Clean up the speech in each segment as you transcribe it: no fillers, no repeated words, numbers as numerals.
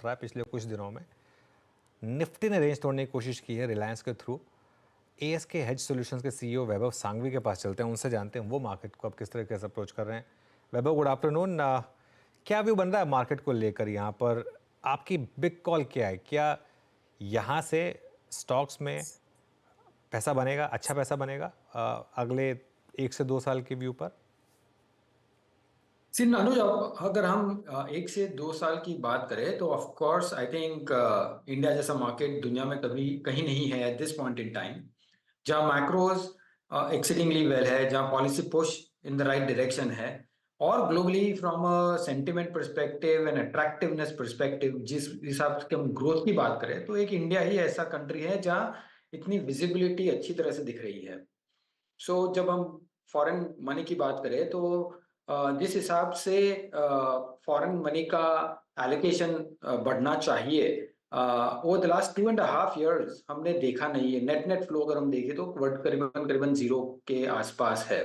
रहा है पिछले कुछ दिनों में। निफ्टी ने रेंज तोड़ने की कोशिश की है रिलायंस के थ्रू। एएसके हेज सॉल्यूशंस के सीईओ वैभव सांघवी के पास चलते हैं, उनसे जानते हैं वो मार्केट को अब किस तरीके से अप्रोच कर रहे हैं। वैभव, गुड आफ्टरनून। क्या व्यू बन रहा है मार्केट को लेकर यहाँ पर? आपकी बिग कॉल क्या है? क्या यहाँ से स्टॉक्स में पैसा बनेगा, अच्छा पैसा बनेगा अगले 1 से 2 साल के व्यू पर? सिन अनुज, अगर हम 1 से 2 साल की बात करें तो of course I think India जैसा मार्केट दुनिया में कभी कहीं नहीं है at this point in time, जहां मैक्रोज एक्सीडिंगली वेल है, जहां policy push in the right direction है, और globally from a sentiment perspective and attractiveness perspective जिस हिसाब से हम ग्रोथ की बात करें तो एक इंडिया ही ऐसा कंट्री है जहां इतनी विजिबिलिटी अच्छी तरह से दिख रही है। सो जब हम फॉरेन मनी की बात करें तो जिस हिसाब से फॉरेन मनी का एलोकेशन बढ़ना चाहिए ओवर द लास्ट 2.5 years हमने देखा नहीं है। नेट फ्लो अगर हम देखें तो वर्ड करीबन करीबन जीरो के आसपास है।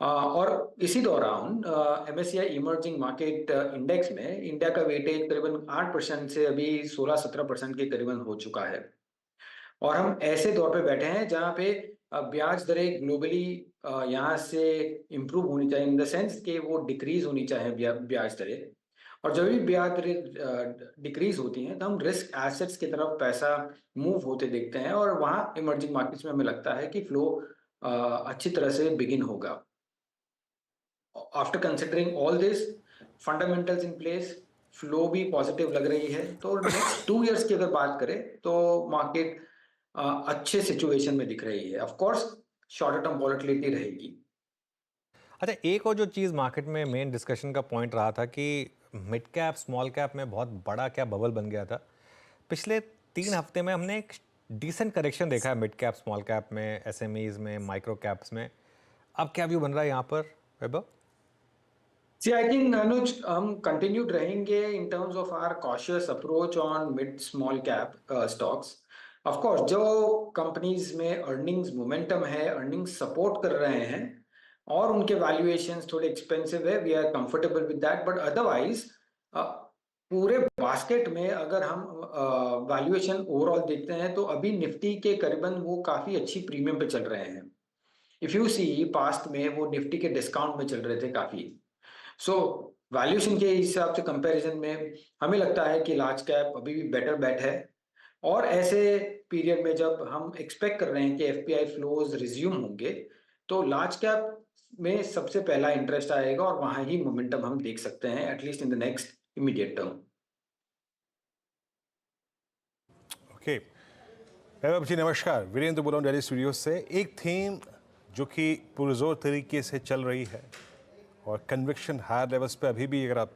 और इसी दौरान एमएससीआई इमर्जिंग मार्केट इंडेक्स में इंडिया का वेटेज करीबन 8% से अभी 16-17% के करीबन हो चुका है। और हम ऐसे दौर पे बैठे हैं जहां पे ब्याज दरें ग्लोबली यहाँ से इम्प्रूव होनी चाहिए, इन द सेंस कि वो डिक्रीज होनी चाहिए ब्याज दरें। और जब भी ब्याज दरें डिक्रीज होती हैं तो हम रिस्क एसेट्स की तरफ पैसा मूव होते देखते हैं, और वहाँ इमर्जिंग मार्केट्स में हमें लगता है कि फ्लो अच्छी तरह से बिगिन होगा। After considering all this fundamentals in place, flow भी पॉजिटिव लग रही है, तो नेक्स्ट 2 years की अगर बात करें तो मार्केट अच्छे सिचुएशन में दिख रही है। Of course short term volatility रहेगी। अच्छा, एक और जो चीज़ मार्केट में मेन डिस्कशन का पॉइंट रहा था कि मिड कैप स्मॉल कैप में बहुत बड़ा क्या बबल बन गया था। पिछले 3 हफ्ते में हमने एक डिसेंट करेक्शन देखा है मिड कैप स्मॉल कैप में, एसएमईज में, माइक्रो कैप्स में। अब क्या व्यू बन रहा है यहाँ पर Vaibhav? See, I think Anuj, हम कंटिन्यूड रहेंगे in terms of our cautious approach on mid small cap stocks. Of course जो कंपनीज में अर्निंग्स मोमेंटम है, अर्निंग्स सपोर्ट कर रहे हैं और उनके वैल्यूएशंस थोड़े एक्सपेंसिव है, we are comfortable with that, but otherwise पूरे बास्केट में अगर हम वैल्यूएशन ओवरऑल देखते हैं तो अभी निफ्टी के करीबन वो काफी अच्छी प्रीमियम पे चल रहे हैं। इफ यू सी पास्ट में वो निफ्टी के डिस्काउंट में चल रहे थे काफी। सो वैल्यूएशन के हिसाब से कंपैरिजन में हमें लगता है कि लार्ज कैप अभी भी बेटर बेट है। और ऐसे पीरियड में जब हम एक्सपेक्ट कर रहे हैं कि एफपीआई फ्लोज रिज्यूम होंगे तो लार्ज कैप में सबसे पहला इंटरेस्ट आएगा, और वहां ही मोमेंटम हम देख सकते हैं at least in the next immediate term. Okay Vaibhav ji नमस्कार, वीरेंद्र बोल रहा हूँ दिल्ली स्टूडियो से। एक थीम जो कि पुरजोर तरीके से चल रही है और कन्विक्शन हायर लेवल्स पे अभी भी अगर आप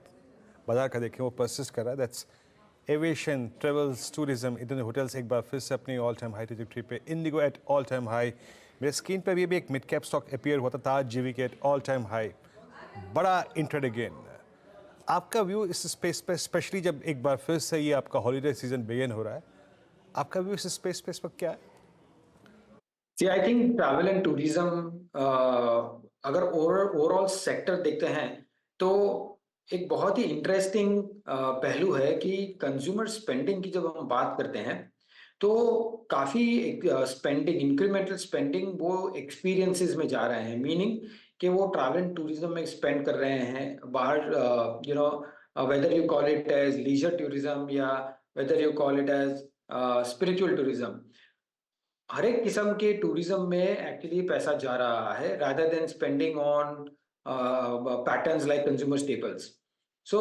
बाजार का देखें वो परसिस्ट कर रहा है, that's aviation, travels, tourism, Indian hotels एक बार फिर से अपनी ऑल टाइम हाई ट्रैजेक्टरी पे। IndiGo at all time high. मेरे स्क्रीन पे भी एक मिड कैप स्टॉक अपीयर हुआ था, Taj GVK at all time high. बड़ा इंट्रेड अगेन। आपका व्यू इस स्पेस पे, स्पेशली जब एक बार फिर से ये आपका हॉलीडे सीजन बिगिन हो रहा है, आपका व्यू इस स्पेस पे इस वक्त क्या है? See I think travel and tourism अगर ओवरऑल सेक्टर देखते हैं तो एक बहुत ही इंटरेस्टिंग पहलू है कि कंज्यूमर स्पेंडिंग की जब हम बात करते हैं तो काफी स्पेंडिंग, इंक्रीमेंटल स्पेंडिंग वो एक्सपीरियंसेस में जा रहे हैं, मीनिंग कि वो ट्रैवल एंड टूरिज्म में स्पेंड कर रहे हैं बाहर। Whether you call it as leisure tourism या whether you call it as spiritual tourism, हर एक किस्म के टूरिज्म में एक्चुअली पैसा जा रहा है rather than spending on patterns like consumer staples. So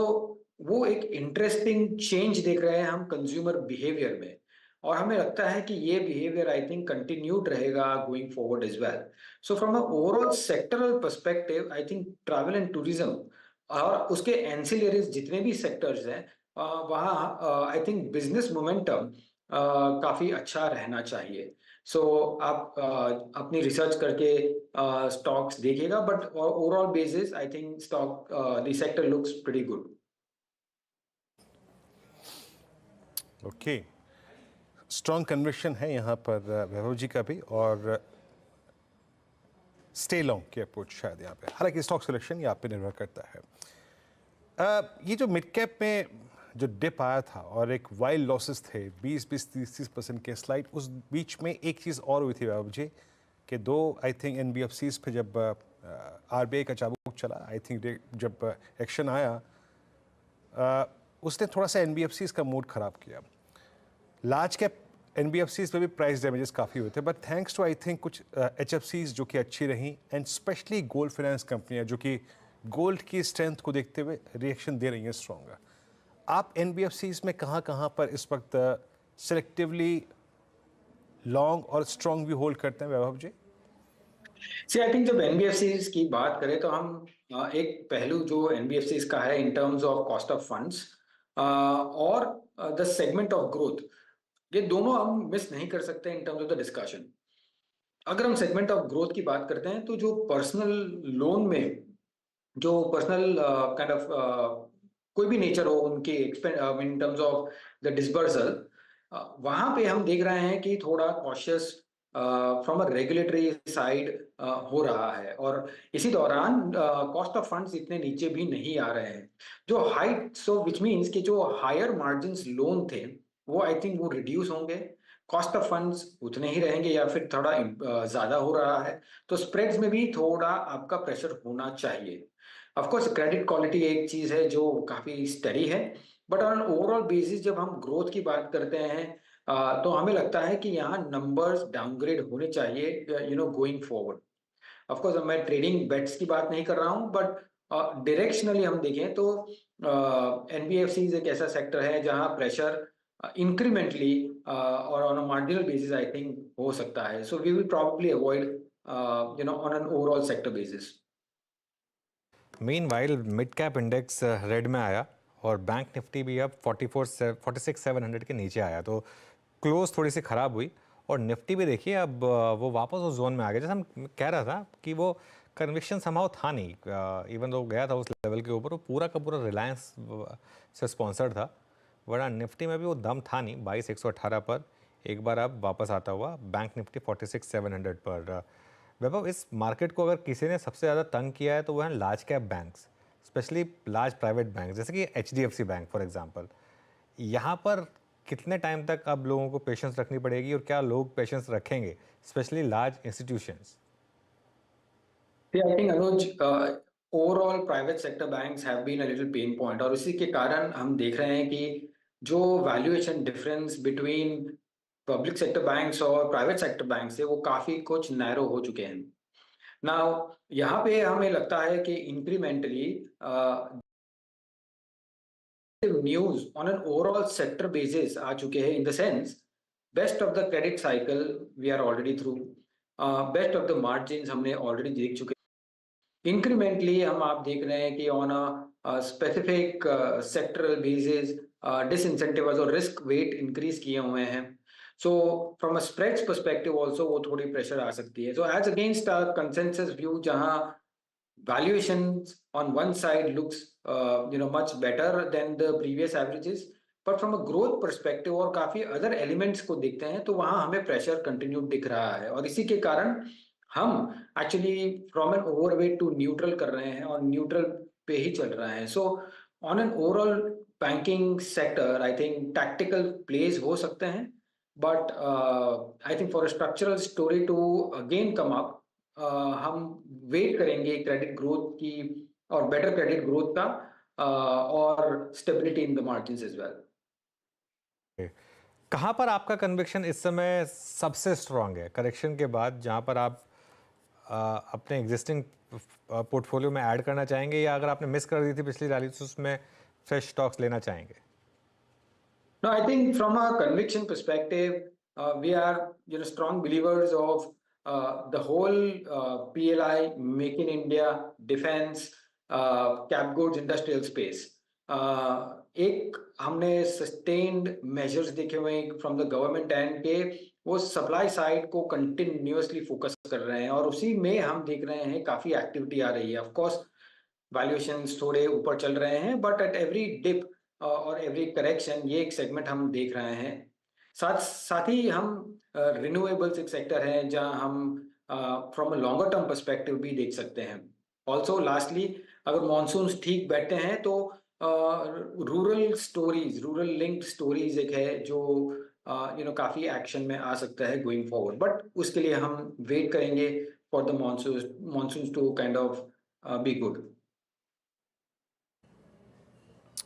वो एक इंटरेस्टिंग चेंज देख रहे हैं हम कंज्यूमर बिहेवियर में, और हमें लगता है कि ये बिहेवियर आई थिंक कंटिन्यूड रहेगा going forward as well. So from a overall sectoral perspective I think travel and tourism और उसके एंसिलरीज जितने भी सेक्टर्स हैं वहाँ आई थिंक बिजनेस मोमेंटम काफी अच्छा रहना चाहिए। सो आप अपनी रिसर्च करके स्टॉक्स देखिएगा, but overall basis I think stock the sector looks pretty good. Okay, strong conviction है यहाँ पर वैभव जी का भी, और स्टे लॉन्ग की अप्रोच शायद यहाँ पे। हालांकि स्टॉक सिलेक्शन ये आप पे निर्भर करता है। ये जो मिड कैप में जो डिप आया था और एक वाइल्ड लॉसेस थे 20-30% के स्लाइड, उस बीच में एक चीज़ और हुई थी वैभव जी कि दो आई थिंक एनबीएफसीज पे जब आरबीआई का चाबुक चला, आई थिंक जब एक्शन आया उसने थोड़ा सा एनबीएफसीज का मूड ख़राब किया। लार्ज कैप एनबीएफसीज पे भी प्राइस डैमेजेस काफ़ी हुए थे, but thanks to I think कुछ एचएफसीज जो कि अच्छी रहीं एंड स्पेशली गोल्ड फाइनेंस कंपनियां जो कि गोल्ड की स्ट्रेंथ को देखते हुए रिएक्शन दे रही हैं स्ट्रॉन्ग। आप एनबीएफसीज में कहाँ पर इस वक्त सिलेक्टिवली लॉन्ग और स्ट्रॉन्ग भी होल्ड करते हैं वैभव जी? सी आई थिंक जब एनबीएफसीज की बात करें तो हम एक पहलू जो एनबीएफसीज का है इन terms of cost of funds और द सेगमेंट ऑफ ग्रोथ, ये दोनों हम मिस नहीं कर सकते इन टर्म्स ऑफ द डिस्कशन। अगर हम सेगमेंट ऑफ ग्रोथ की बात करते हैं तो जो पर्सनल लोन में जो पर्सनल काइंड ऑफ कोई भी नेचर हो उनके इन टर्म्स ऑफ द डिसबर्सल, वहां पे हम देख रहे हैं कि थोड़ा cautious from a regulatory side हो रहा है और इसी दौरान कॉस्ट ऑफ फंड्स इतने नीचे भी नहीं आ रहे हैं जो हाइट, सो विच मीन्स कि जो हायर मार्जिन्स लोन थे वो आई थिंक वो रिड्यूस होंगे, कॉस्ट ऑफ फंड्स उतने ही रहेंगे या फिर थोड़ा ज्यादा हो रहा है, तो स्प्रेड्स में भी थोड़ा आपका प्रेशर होना चाहिए। ऑफ कोर्स क्रेडिट क्वालिटी एक चीज है जो काफी स्टडी है, बट ऑन ओवरऑल बेसिस जब हम ग्रोथ की बात करते हैं तो हमें लगता है कि यहाँ नंबर्स डाउनग्रेड होने चाहिए गोइंग फॉरवर्ड। ऑफ कोर्स मैं ट्रेडिंग बेट्स की बात नहीं कर रहा हूँ, बट डायरेक्शनली हम देखें तो एनबीएफसी एक ऐसा सेक्टर है जहाँ प्रेशर इंक्रीमेंटली और on a marginal basis I think हो सकता है, so we will probably avoid on an overall sector basis. Meanwhile mid cap index red में आया और बैंक निफ्टी भी अब 46,700 के नीचे आया, तो क्लोज थोड़ी सी ख़राब हुई। और निफ्टी भी देखिए अब वो वापस उस जोन में आ गया, जैसे हम कह रहा था कि वो कन्विक्शन समाव था नहीं, इवन तो गया था उस लेवल के ऊपर, वो पूरा का पूरा रिलायंस से स्पॉन्सर्ड था, वरना निफ्टी में भी वो दम था नहीं 22,118 पर। एक बार अब वापस आता हुआ बैंक निफ्टी 46,700 पर। वैभव, इस मार्केट को अगर किसी ने सबसे ज़्यादा तंग किया है तो वो है large cap banks, specially large private bank जैसे कि एचडीएफसी बैंक फॉर एग्जांपल। यहाँ पर कितने टाइम तक अब लोगों को पेशेंस रखनी पड़ेगी और क्या लोग पेशेंस रखेंगे, specially large institutions? I think Anuj, overall private sector banks have been a little pain point और इसी के कारण हम देख रहे हैं कि जो valuation difference between public sector banks और प्राइवेट सेक्टर बैंक से वो काफी कुछ नैरो हो चुके हैं। नाउ यहाँ पे हमें लगता है कि incrementally news on an overall sector basis आ चुके हैं, in the sense best of the credit cycle we are already through, best of the margin हमने ऑलरेडी देख चुके हैं। इंक्रीमेंटली हम आप देख रहे हैं कि on a specific sectoral basis disincentive और रिस्क वेट इंक्रीज किए हुए हैं, so from a spreads perspective also वो थोड़ी प्रेशर आ सकती है, so as against a consensus view जहां valuations on one side looks much better than the previous averages, but from a growth perspective और काफी other elements को देखते हैं तो वहां हमें प्रेशर कंटिन्यू दिख रहा है और इसी के कारण हम actually from an overweight to neutral कर रहे हैं और न्यूट्रल पे ही चल रहा है। So on an overall banking sector I think tactical plays हो सकते हैं, but I think for a structural story to again come up, हम वेट करेंगे क्रेडिट ग्रोथ की और बेटर क्रेडिट ग्रोथ का और stability in the margins as well. कहाँ पर आपका कन्विक्शन इस समय सबसे स्ट्रांग है करेक्शन के बाद, जहाँ पर आप अपने एग्जिस्टिंग पोर्टफोलियो में ऐड करना चाहेंगे, या अगर आपने मिस कर दी थी पिछली रैली तो उसमें फ्रेश स्टॉक्स लेना चाहेंगे? No, I think from a conviction perspective, we are strong believers of the whole PLI, Make in India, defense, cap goods, industrial space. एक हमने sustained measures देखे हुए from the government end के वो supply side को continuously focus कर रहे हैं और उसी में हम देख रहे हैं काफी एक्टिविटी आ रही है। ऑफ कोर्स वैल्यूएशंस थोड़े ऊपर चल रहे हैं, बट एट एवरी डिप और एवरी करेक्शन ये एक सेगमेंट हम देख रहे हैं। साथ ही हम रिन्यूएबल्स एक सेक्टर है जहां हम from a longer term perspective भी देख सकते हैं। ऑल्सो लास्टली अगर मॉनसून ठीक बैठते हैं तो rural stories, rural linked stories एक है जो काफी एक्शन में आ सकता है गोइंग फॉरवर्ड, बट उसके लिए हम वेट करेंगे for the monsoon to kind of be good.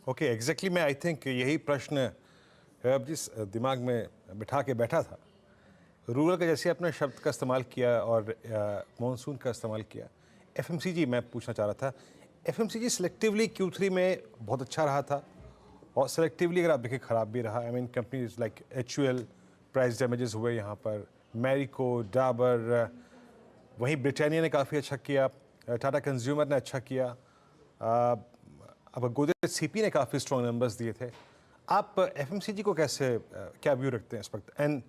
Okay, exactly मैं आई थिंक यही प्रश्न अब जिस दिमाग में बिठा के बैठा था, रूरल का जैसे आपने शब्द का इस्तेमाल किया और मॉनसून का इस्तेमाल किया, एफएमसीजी मैं पूछना चाह रहा था। एफएमसीजी सिलेक्टिवली Q3 में बहुत अच्छा रहा था और सेलेक्टिवली अगर आप देखें ख़राब भी रहा। I mean companies like HUL price damages हुए यहाँ पर, मैरिको, डाबर, वहीं ब्रिटानिया ने काफ़ी अच्छा किया, टाटा कंज्यूमर ने अच्छा किया, अब गोदरेज सीपी ने काफ़ी स्ट्रॉन्ग नंबर्स दिए थे। आप एफएमसीजी को कैसे क्या व्यू रखते हैं इस वक्त? एंड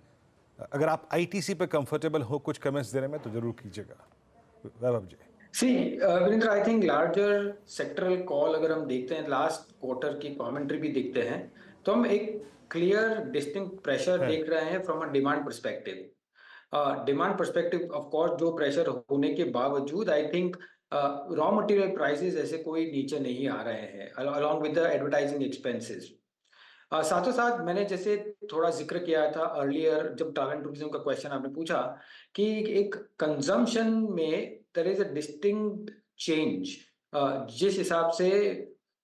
अगर आप आईटीसी पे कंफर्टेबल हो कुछ कमेंट्स देने में तो जरूर कीजिएगा। Vaibhav ji. See Virendra, I think larger sectoral call अगर हम देखते हैं, लास्ट क्वार्टर की कमेंट्री भी देखते हैं, तो हम एक क्लियर डिस्टिंक्ट प्रेशर देख रहे हैं from a demand perspective. Demand perspective of course जो प्रेशर होने के बावजूद I think raw material prices ऐसे कोई नीचे नहीं आ रहे हैं along with the advertising expenses. साथों साथ मैंने जैसे थोड़ा जिक्र किया था अर्लियर, जब ट्रैवल टूरिज्म का क्वेश्चन आपने पूछा, कि एक कंजम्पशन में there is a distinct change, जिस हिसाब से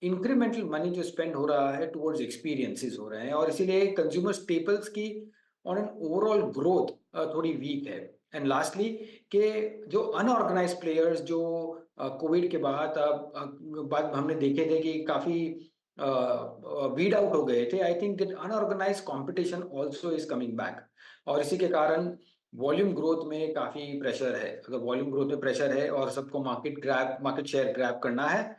इंक्रीमेंटल मनी जो स्पेंड हो रहा है टुवर्ड्स एक्सपीरियंसेस हो रहे हैं, और इसीलिए कंज्यूमर स्टेपल्स की ऑन एन ओवरऑल ग्रोथ थोड़ी वीक है। एंड लास्टली के जो अनऑर्गेनाइज्ड प्लेयर्स जो कोविड के बाद हमने देखे थे कि काफी वीड आउट हो गए थे, I think that unorganised competition also is coming back, और इसी के कारण वॉल्यूम ग्रोथ में काफी प्रेशर है। अगर वॉल्यूम ग्रोथ में प्रेशर है और सबको मार्केट शेयर ग्रैब करना है,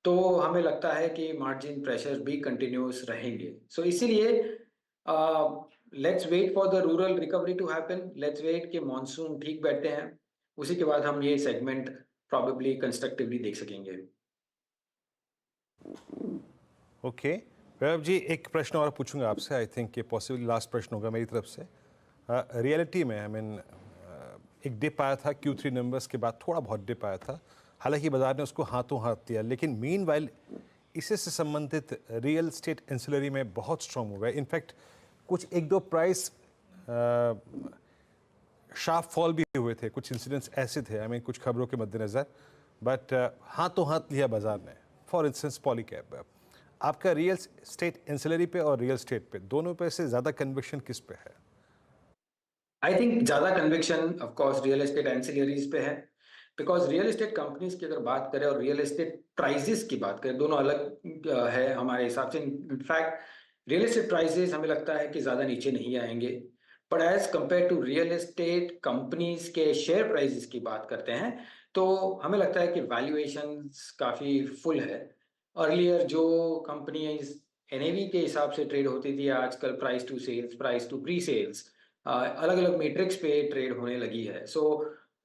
तो हमें लगता है कि मार्जिन प्रेशर भी कंटिन्यूस रहेंगे। सो इसीलिए let's wait for the rural recovery to happen, let's wait कि मॉनसून ठीक बैठते हैं, उसी के बाद हम ये सेगमेंट प्रॉबेबली कंस्ट्रक्टिवली देख सकेंगे। ओके वैभव जी, एक प्रश्न और पूछूंगा आपसे। आई थिंक ये पॉसिबली लास्ट प्रश्न होगा मेरी तरफ से। रियलिटी में आई मीन एक डिप आया था Q3 नंबर्स के बाद, थोड़ा बहुत डिप आया था, हालांकि बाजार ने उसको हाथों हाथ दिया, लेकिन मीनवाइल इससे संबंधित रियल एस्टेट एंसिलरी में बहुत स्ट्रॉन्ग हो गए। इनफैक्ट कुछ एक दो प्राइस शार्प फॉल भी हुए थे, कुछ इंसिडेंट्स ऐसे थे आई मीन कुछ खबरों के मद्देनज़र, बट हाथों हाथ लिया बाजार ने। फॉर इंस्टेंस पॉलीकैब, आपका रियल एस्टेट एंसिलरी पे और रियल एस्टेट पे दोनों पे से ज़्यादा कन्विक्शन किस पे है? आई थिंक ज़्यादा conviction of course real estate ancillaries पे है, बिकॉज रियल एस्टेट कंपनीज की अगर बात करें और रियल एस्टेट प्राइजेस की बात करें, दोनों अलग है हमारे हिसाब से। इनफैक्ट रियल एस्टेट प्राइजेस हमें लगता है कि ज़्यादा नीचे नहीं आएंगे, but as compare to real estate companies के शेयर प्राइजेस की बात करते हैं, तो हमें लगता है कि वैल्यूएशंस काफ़ी फुल है। अर्लियर जो कंपनी एनएवी के हिसाब से ट्रेड होती थी, आजकल price to sales, price to pre sales, अलग अलग मैट्रिक्स पे ट्रेड होने लगी है। सो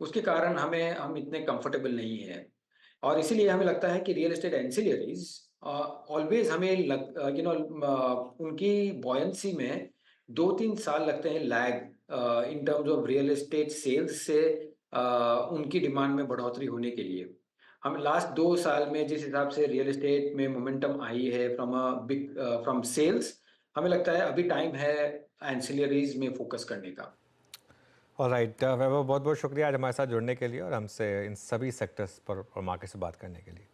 उसके कारण हम इतने कंफर्टेबल नहीं हैं, और इसीलिए हमें लगता है कि रियल एस्टेट एंसिलरीज ऑलवेज हमें उनकी बॉयंसी में 2-3 साल लगते हैं lag in terms of real estate sales से उनकी डिमांड में बढ़ोतरी होने के लिए। हम लास्ट 2 साल में जिस हिसाब से रियल एस्टेट में मोमेंटम आई है फ्रॉम सेल्स, हमें लगता है अभी टाइम है एंसिलरीज में फोकस करने का। ऑलराइट वैभव, बहुत बहुत शुक्रिया आज हमारे साथ जुड़ने के लिए और हमसे इन सभी सेक्टर्स पर और मार्केट से बात करने के लिए।